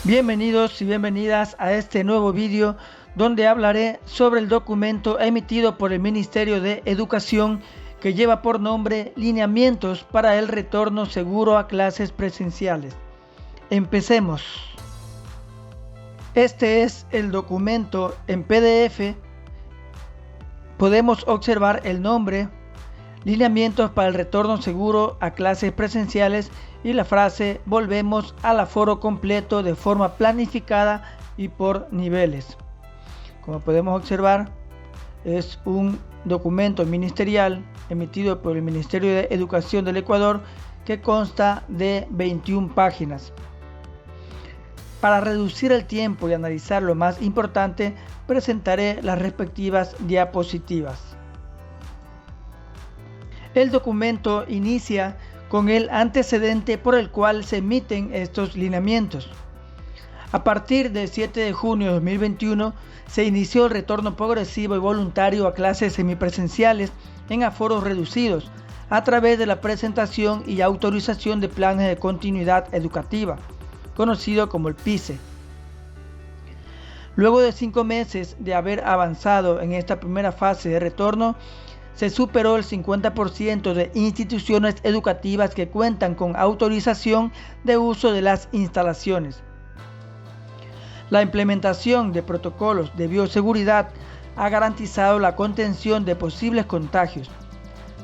Bienvenidos y bienvenidas a este nuevo vídeo donde hablaré sobre el documento emitido por el Ministerio de Educación que lleva por nombre Lineamientos para el retorno seguro a clases presenciales. Empecemos. Este es el documento en PDF. Podemos observar el nombre, Lineamientos para el retorno seguro a clases presenciales y la frase volvemos al aforo completo de forma planificada y por niveles. Como podemos observar, es un documento ministerial emitido por el Ministerio de Educación del Ecuador que consta de 21 páginas. Para reducir el tiempo y analizar lo más importante, presentaré las respectivas diapositivas. El documento inicia con el antecedente por el cual se emiten estos lineamientos. A partir del 7 de junio de 2021 se inició el retorno progresivo y voluntario a clases semipresenciales en aforos reducidos a través de la presentación y autorización de planes de continuidad educativa, conocido como el PICE. Luego de 5 meses de haber avanzado en esta primera fase de retorno, se superó el 50% de instituciones educativas que cuentan con autorización de uso de las instalaciones. La implementación de protocolos de bioseguridad ha garantizado la contención de posibles contagios.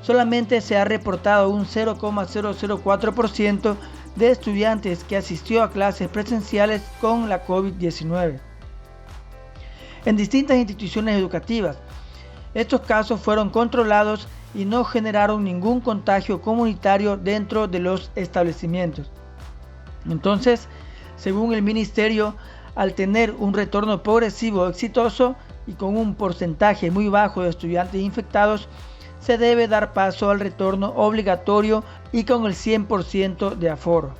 Solamente se ha reportado un 0,004% de estudiantes que asistió a clases presenciales con la COVID-19. En distintas instituciones educativas, estos casos fueron controlados y no generaron ningún contagio comunitario dentro de los establecimientos. Entonces, según el Ministerio, al tener un retorno progresivo exitoso y con un porcentaje muy bajo de estudiantes infectados, se debe dar paso al retorno obligatorio y con el 100% de aforo.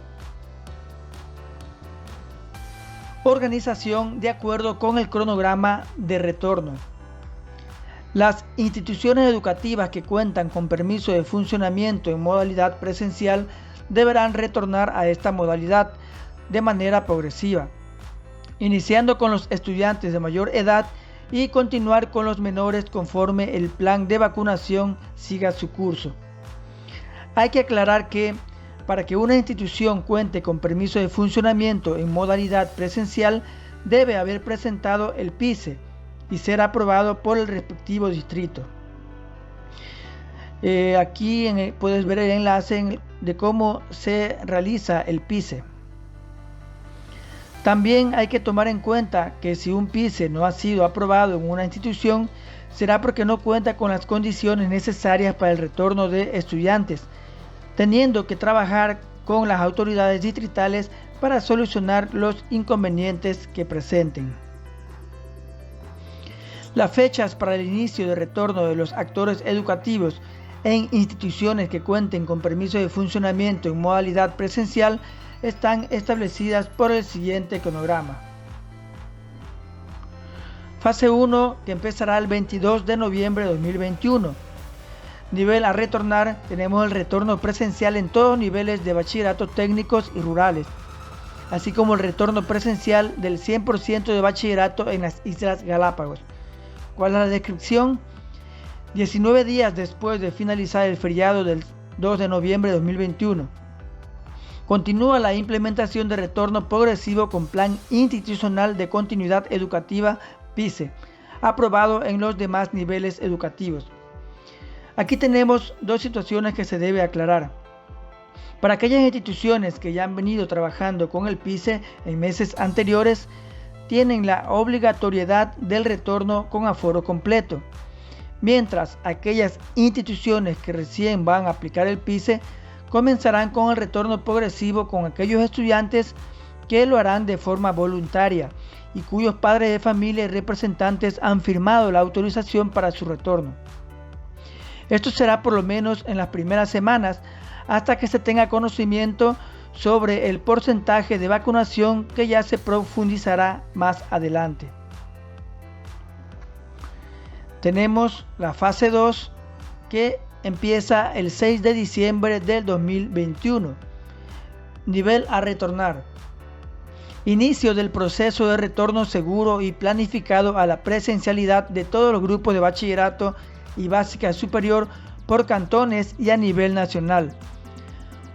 Organización de acuerdo con el cronograma de retorno. Las instituciones educativas que cuentan con permiso de funcionamiento en modalidad presencial deberán retornar a esta modalidad de manera progresiva, iniciando con los estudiantes de mayor edad y continuar con los menores conforme el plan de vacunación siga su curso. Hay que aclarar que para que una institución cuente con permiso de funcionamiento en modalidad presencial debe haber presentado el PICE y ser aprobado por el respectivo distrito. Aquí puedes ver el enlace de cómo se realiza el PICE. También hay que tomar en cuenta que si un PICE no ha sido aprobado en una institución, será porque no cuenta con las condiciones necesarias para el retorno de estudiantes, teniendo que trabajar con las autoridades distritales para solucionar los inconvenientes que presenten. Las fechas para el inicio de retorno de los actores educativos en instituciones que cuenten con permiso de funcionamiento en modalidad presencial están establecidas por el siguiente cronograma. Fase 1, que empezará el 22 de noviembre de 2021. Nivel a retornar, tenemos el retorno presencial en todos niveles de bachillerato técnicos y rurales, así como el retorno presencial del 100% de bachillerato en las Islas Galápagos. ¿Cuál es la descripción? 19 días después de finalizar el feriado del 2 de noviembre de 2021. Continúa la implementación de retorno progresivo con Plan Institucional de Continuidad Educativa PICE, aprobado en los demás niveles educativos. Aquí tenemos dos situaciones que se debe aclarar. Para aquellas instituciones que ya han venido trabajando con el PICE en meses anteriores, tienen la obligatoriedad del retorno con aforo completo, mientras aquellas instituciones que recién van a aplicar el PICE comenzarán con el retorno progresivo con aquellos estudiantes que lo harán de forma voluntaria y cuyos padres de familia y representantes han firmado la autorización para su retorno. Esto será por lo menos en las primeras semanas hasta que se tenga conocimiento sobre el porcentaje de vacunación que ya se profundizará más adelante. Tenemos la fase 2 que empieza el 6 de diciembre del 2021. Nivel a retornar. Inicio del proceso de retorno seguro y planificado a la presencialidad de todos los grupos de bachillerato y básica superior por cantones y a nivel nacional.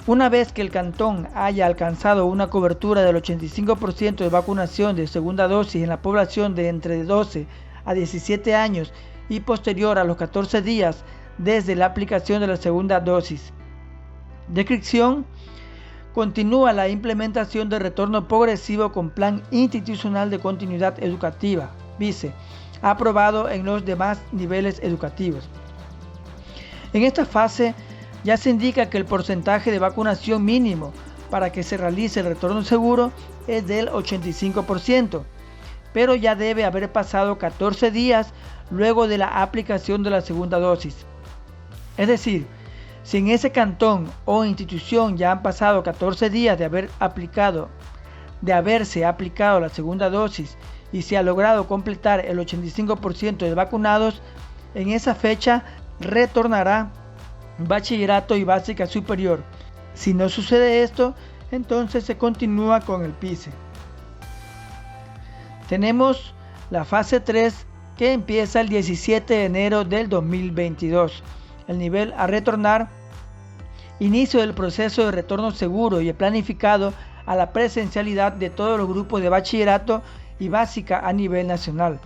Una vez que el cantón haya alcanzado una cobertura del 85% de vacunación de segunda dosis en la población de entre 12 a 17 años y posterior a los 14 días desde la aplicación de la segunda dosis. Descripción: continúa la implementación de retorno progresivo con Plan Institucional de Continuidad Educativa, PICE, aprobado en los demás niveles educativos. En esta fase ya se indica que el porcentaje de vacunación mínimo para que se realice el retorno seguro es del 85%, pero ya debe haber pasado 14 días luego de la aplicación de la segunda dosis. Es decir, si en ese cantón o institución ya han pasado 14 días de haberse aplicado la segunda dosis y se ha logrado completar el 85% de vacunados, en esa fecha retornará bachillerato y básica superior. Si no sucede esto, entonces se continúa con el PICE. Tenemos la fase 3 que empieza el 17 de enero del 2022. El nivel a retornar: inicio del proceso de retorno seguro y planificado a la presencialidad de todos los grupos de bachillerato y básica a nivel nacional.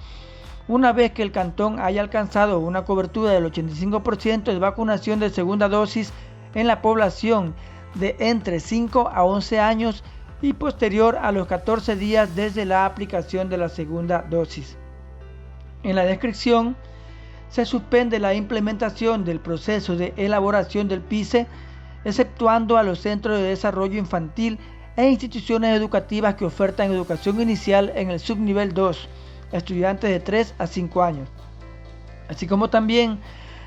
Una vez que el cantón haya alcanzado una cobertura del 85% de vacunación de segunda dosis en la población de entre 5 a 11 años y posterior a los 14 días desde la aplicación de la segunda dosis. En la descripción: se suspende la implementación del proceso de elaboración del PICE, exceptuando a los centros de desarrollo infantil e instituciones educativas que ofertan educación inicial en el subnivel 2, estudiantes de 3 a 5 años, así como también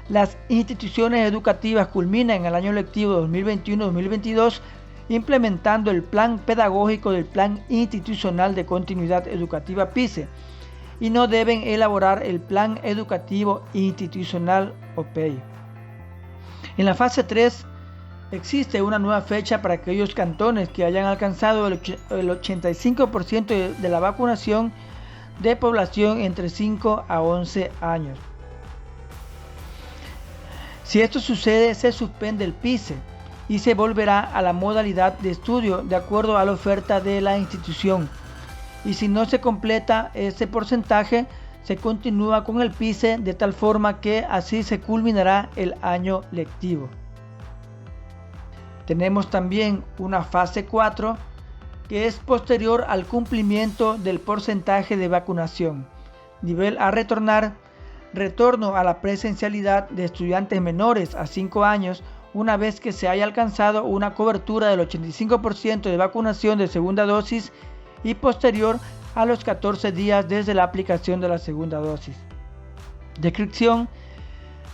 las instituciones educativas culminan el año lectivo 2021-2022 implementando el plan pedagógico del Plan Institucional de Continuidad Educativa PICE y no deben elaborar el Plan Educativo Institucional o PEI. En la fase 3 existe una nueva fecha para aquellos cantones que hayan alcanzado el 85% de la vacunación de población entre 5 a 11 años. Si esto sucede, se suspende el PICE y se volverá a la modalidad de estudio de acuerdo a la oferta de la institución. Y si no se completa ese porcentaje, se continúa con el PICE de tal forma que así se culminará el año lectivo. Tenemos también una fase 4 que es posterior al cumplimiento del porcentaje de vacunación. Nivel a retornar: retorno a la presencialidad de estudiantes menores a 5 años una vez que se haya alcanzado una cobertura del 85% de vacunación de segunda dosis y posterior a los 14 días desde la aplicación de la segunda dosis. Descripción: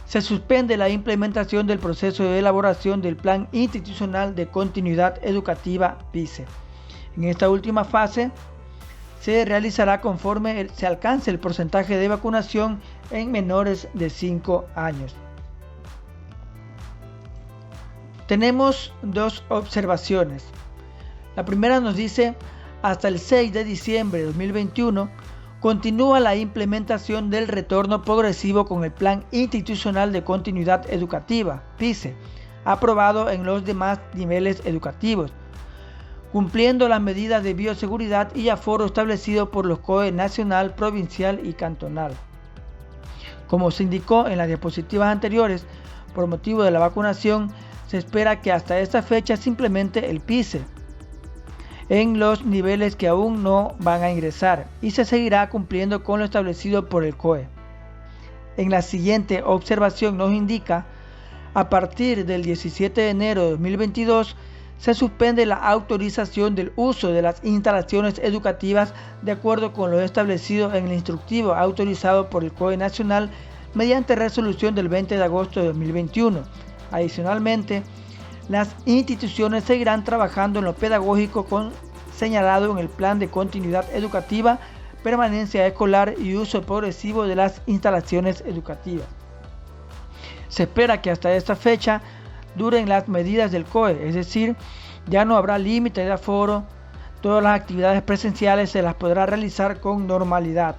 se suspende la implementación del proceso de elaboración del Plan Institucional de Continuidad Educativa PICE. En esta última fase se realizará conforme se alcance el porcentaje de vacunación en menores de 5 años. Tenemos dos observaciones. La primera nos dice: hasta el 6 de diciembre de 2021 continúa la implementación del retorno progresivo con el Plan Institucional de Continuidad Educativa, PICE, aprobado en los demás niveles educativos, cumpliendo las medidas de bioseguridad y aforo establecidos por los COE nacional, provincial y cantonal. Como se indicó en las diapositivas anteriores, por motivo de la vacunación, se espera que hasta esta fecha se implemente el PICE en los niveles que aún no van a ingresar y se seguirá cumpliendo con lo establecido por el COE. En la siguiente observación nos indica: a partir del 17 de enero de 2022 se suspende la autorización del uso de las instalaciones educativas de acuerdo con lo establecido en el instructivo autorizado por el COE nacional mediante resolución del 20 de agosto de 2021. Adicionalmente, las instituciones seguirán trabajando en lo pedagógico señalado en el Plan de Continuidad Educativa, permanencia escolar y uso progresivo de las instalaciones educativas. Se espera que hasta esta fecha duren las medidas del COE, es decir, ya no habrá límite de aforo, todas las actividades presenciales se las podrá realizar con normalidad.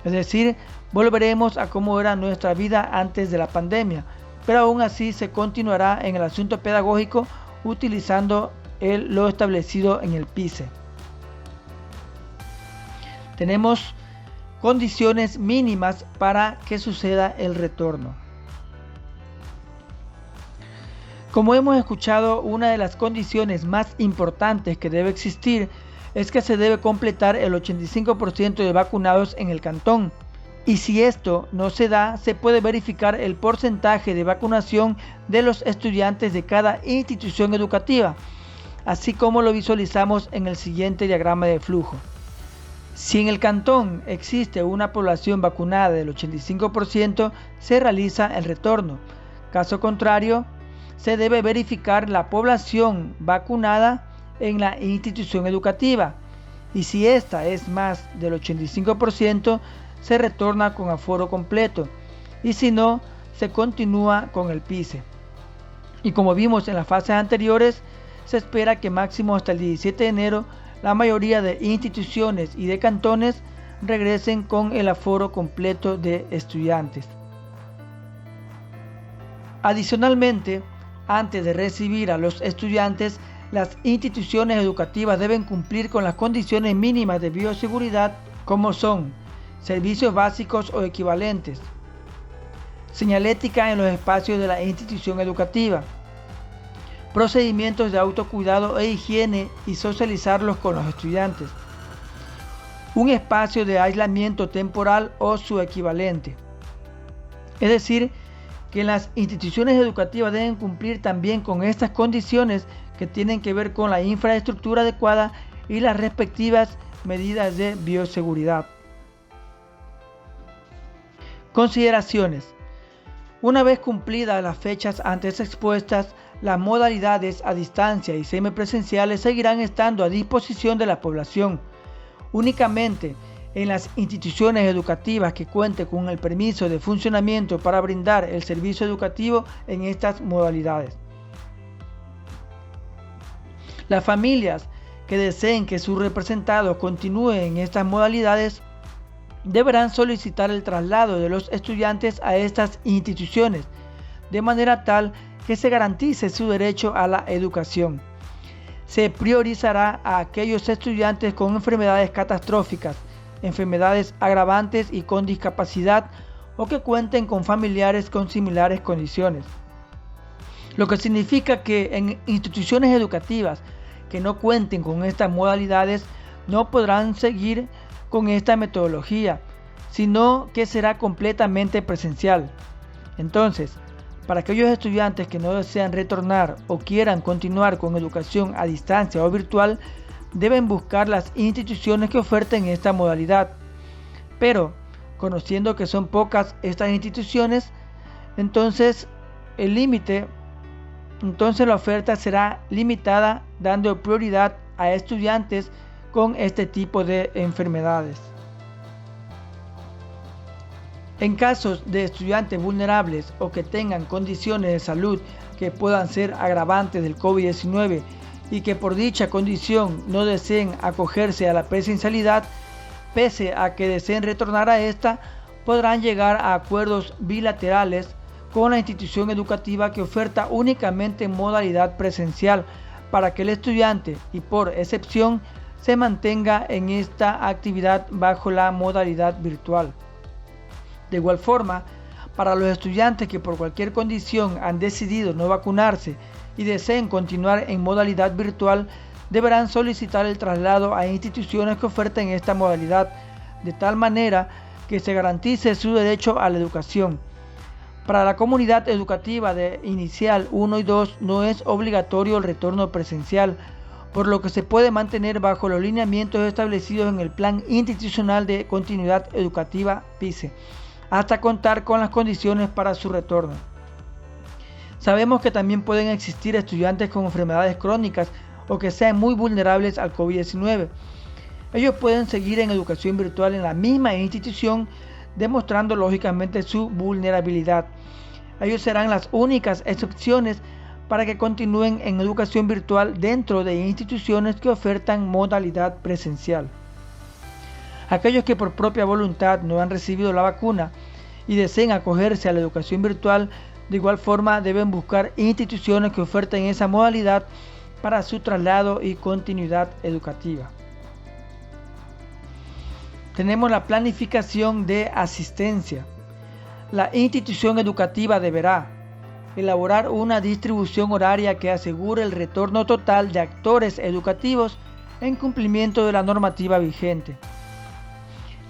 Es decir, volveremos a cómo era nuestra vida antes de la pandemia, pero aún así se continuará en el asunto pedagógico utilizando lo establecido en el PICE. Tenemos condiciones mínimas para que suceda el retorno. Como hemos escuchado, una de las condiciones más importantes que debe existir es que se debe completar el 85% de vacunados en el cantón. Y si esto no se da, se puede verificar el porcentaje de vacunación de los estudiantes de cada institución educativa, así como lo visualizamos en el siguiente diagrama de flujo. Si en el cantón existe una población vacunada del 85%, se realiza el retorno. Caso contrario, se debe verificar la población vacunada en la institución educativa, y si esta es más del 85%, se retorna con aforo completo, y si no, se continúa con el PICE. Y como vimos en las fases anteriores, se espera que máximo hasta el 17 de enero la mayoría de instituciones y de cantones regresen con el aforo completo de estudiantes. Adicionalmente, antes de recibir a los estudiantes, las instituciones educativas deben cumplir con las condiciones mínimas de bioseguridad, como son servicios básicos o equivalentes, señalética en los espacios de la institución educativa, procedimientos de autocuidado e higiene y socializarlos con los estudiantes, un espacio de aislamiento temporal o su equivalente. Es decir, que las instituciones educativas deben cumplir también con estas condiciones que tienen que ver con la infraestructura adecuada y las respectivas medidas de bioseguridad. Consideraciones. Una vez cumplidas las fechas antes expuestas, las modalidades a distancia y semipresenciales seguirán estando a disposición de la población. Únicamente en las instituciones educativas que cuenten con el permiso de funcionamiento para brindar el servicio educativo en estas modalidades. Las familias que deseen que sus representados continúen en estas modalidades deberán solicitar el traslado de los estudiantes a estas instituciones, de manera tal que se garantice su derecho a la educación. Se priorizará a aquellos estudiantes con enfermedades catastróficas, enfermedades agravantes y con discapacidad, o que cuenten con familiares con similares condiciones. Lo que significa que en instituciones educativas que no cuenten con estas modalidades no podrán seguir con esta metodología, sino que será completamente presencial. Entonces, para aquellos estudiantes que no desean retornar o quieran continuar con educación a distancia o virtual, deben buscar las instituciones que oferten esta modalidad. Pero, conociendo que son pocas estas instituciones, entonces la oferta será limitada, dando prioridad a estudiantes con este tipo de enfermedades. En casos de estudiantes vulnerables o que tengan condiciones de salud que puedan ser agravantes del COVID-19 y que por dicha condición no deseen acogerse a la presencialidad, pese a que deseen retornar a esta, podrán llegar a acuerdos bilaterales con la institución educativa que oferta únicamente modalidad presencial para que el estudiante, y por excepción, se mantenga en esta actividad bajo la modalidad virtual. De igual forma, para los estudiantes que por cualquier condición han decidido no vacunarse y deseen continuar en modalidad virtual, deberán solicitar el traslado a instituciones que oferten esta modalidad, de tal manera que se garantice su derecho a la educación. Para la comunidad educativa de inicial 1 y 2 no es obligatorio el retorno presencial, por lo que se puede mantener bajo los lineamientos establecidos en el Plan Institucional de Continuidad Educativa PICE, hasta contar con las condiciones para su retorno. Sabemos que también pueden existir estudiantes con enfermedades crónicas o que sean muy vulnerables al COVID-19. Ellos pueden seguir en educación virtual en la misma institución, demostrando lógicamente su vulnerabilidad. Ellos serán las únicas excepciones para que continúen en educación virtual dentro de instituciones que ofertan modalidad presencial. Aquellos que por propia voluntad no han recibido la vacuna y deseen acogerse a la educación virtual, de igual forma deben buscar instituciones que oferten esa modalidad para su traslado y continuidad educativa. Tenemos la planificación de asistencia. La institución educativa deberá elaborar una distribución horaria que asegure el retorno total de actores educativos en cumplimiento de la normativa vigente.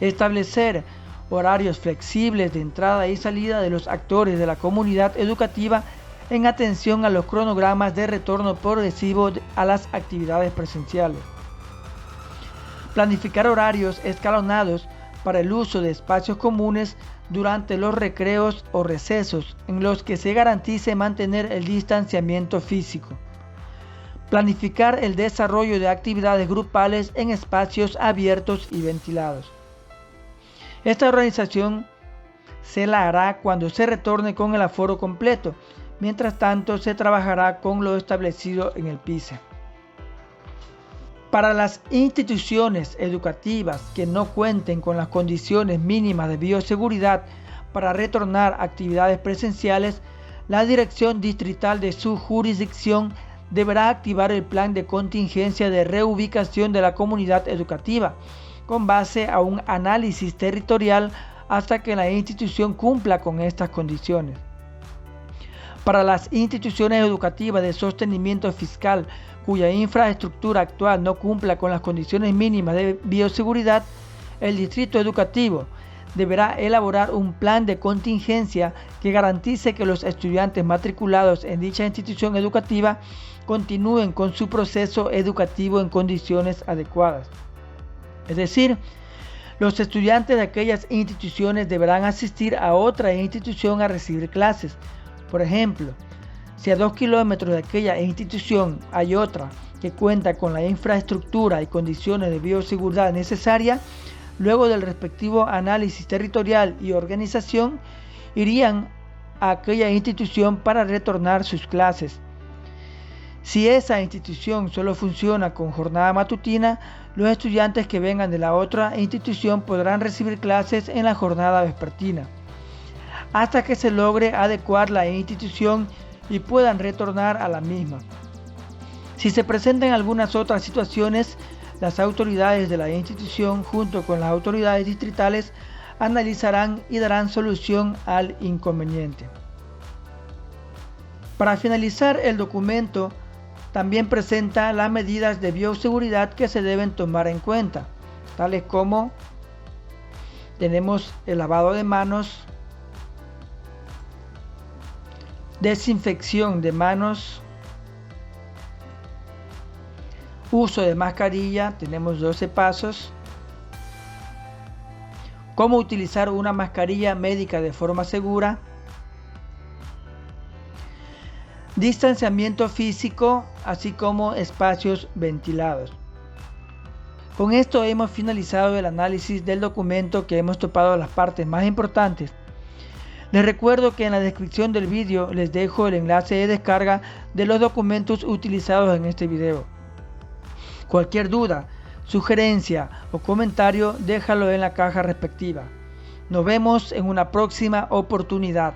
Establecer horarios flexibles de entrada y salida de los actores de la comunidad educativa en atención a los cronogramas de retorno progresivo a las actividades presenciales. Planificar horarios escalonados para el uso de espacios comunes durante los recreos o recesos en los que se garantice mantener el distanciamiento físico. Planificar el desarrollo de actividades grupales en espacios abiertos y ventilados. Esta organización se la hará cuando se retorne con el aforo completo. Mientras tanto, se trabajará con lo establecido en el PICE. Para las instituciones educativas que no cuenten con las condiciones mínimas de bioseguridad para retornar a actividades presenciales, la Dirección Distrital de su jurisdicción deberá activar el plan de contingencia de reubicación de la comunidad educativa, con base a un análisis territorial hasta que la institución cumpla con estas condiciones. Para las instituciones educativas de sostenimiento fiscal cuya infraestructura actual no cumpla con las condiciones mínimas de bioseguridad, el distrito educativo deberá elaborar un plan de contingencia que garantice que los estudiantes matriculados en dicha institución educativa continúen con su proceso educativo en condiciones adecuadas. Es decir, los estudiantes de aquellas instituciones deberán asistir a otra institución a recibir clases. Por ejemplo, si a 2 kilómetros de aquella institución hay otra que cuenta con la infraestructura y condiciones de bioseguridad necesarias, luego del respectivo análisis territorial y organización, irían a aquella institución para retornar sus clases. Si esa institución solo funciona con jornada matutina, los estudiantes que vengan de la otra institución podrán recibir clases en la jornada vespertina, hasta que se logre adecuar la institución y puedan retornar a la misma. Si se presentan algunas otras situaciones, las autoridades de la institución, junto con las autoridades distritales, analizarán y darán solución al inconveniente. Para finalizar, el documento también presenta las medidas de bioseguridad que se deben tomar en cuenta, tales como tenemos el lavado de manos, desinfección de manos, uso de mascarilla, tenemos 12 pasos, cómo utilizar una mascarilla médica de forma segura, distanciamiento físico, así como espacios ventilados. Con esto hemos finalizado el análisis del documento, que hemos topado las partes más importantes. Les recuerdo que en la descripción del vídeo les dejo el enlace de descarga de los documentos utilizados en este video. Cualquier duda, sugerencia o comentario, déjalo en la caja respectiva. Nos vemos en una próxima oportunidad.